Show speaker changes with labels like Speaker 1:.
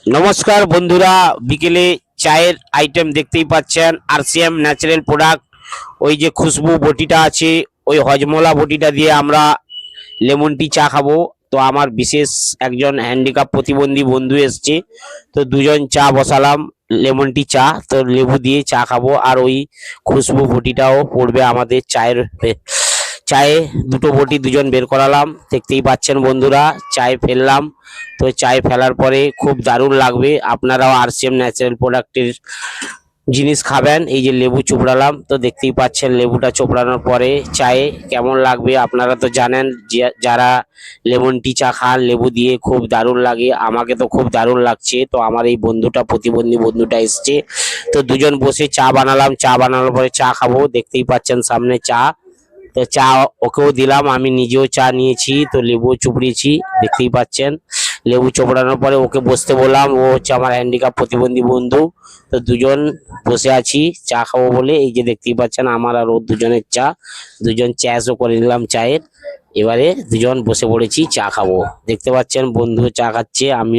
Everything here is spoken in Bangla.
Speaker 1: নমস্কার বন্ধুরা, বিকেলে চায়ের আইটেম দেখতেই পাচ্ছেন। আরসিএম ন্যাচারাল প্রোডাক্ট, ওই যে খুশবু বটিটা আছে, ওই হজমলা বটিটা দিয়ে আমরা লেমন টি চা খাবো। তো আমার বিশেষ একজন হ্যান্ডিক্যাপ প্রতিবন্ধী বন্ধু এসছে, তো দুজন চা বসালাম, লেমন টি চা, তো লেবু দিয়ে চা খাবো। আর ওই খুশবু বটিটাও পড়বে আমাদের চায়ে দুটো বটি দুজন বের করালাম, দেখতেই পাচ্ছেন বন্ধুরা। চায়ে ফেললাম, তো চায়ে ফেলার পরে খুব দারুণ লাগবে। আপনারাও আরসিএম ন্যাচারাল প্রোডাক্টের জিনিস খাবেন। এই যে লেবু চোপড়ালাম, তো দেখতেই পাচ্ছেন লেবুটা চোপড়ানোর পরে চায়ে কেমন লাগবে। আপনারা তো জানেন, যারা লেমন টি চা খান লেবু দিয়ে, খুব দারুণ লাগে। আমাকে তো খুব দারুণ লাগছে। তো আমার এই বন্ধুটা, প্রতিবন্ধী বন্ধুটা এসছে, তো দুজন বসে চা বানালাম। চা বানানোর পরে চা খাবো, দেখতেই পাচ্ছেন সামনে চা। তো চা ওকেও দিলাম, আমি নিজেও চা নিয়েছি, তো লেবু চুপড়িয়েছি, দেখতেই পাচ্ছেন। লেবু চোপড়ানোর পরে ওকে বসতে বললাম, ও হচ্ছে আমার হ্যান্ডিক্যাপ প্রতিবন্ধী বন্ধু। তো দুজন বসে আছি চা খাবো বলে। এই যে দেখতেই পাচ্ছেন আমার আর ওর দুজনের চা, দুজন চ্যাসও করে নিলাম চায়ের। এবারে দুজন বসে পড়েছি চা খাবো, দেখতে পাচ্ছেন বন্ধু চা খাচ্ছে, আমি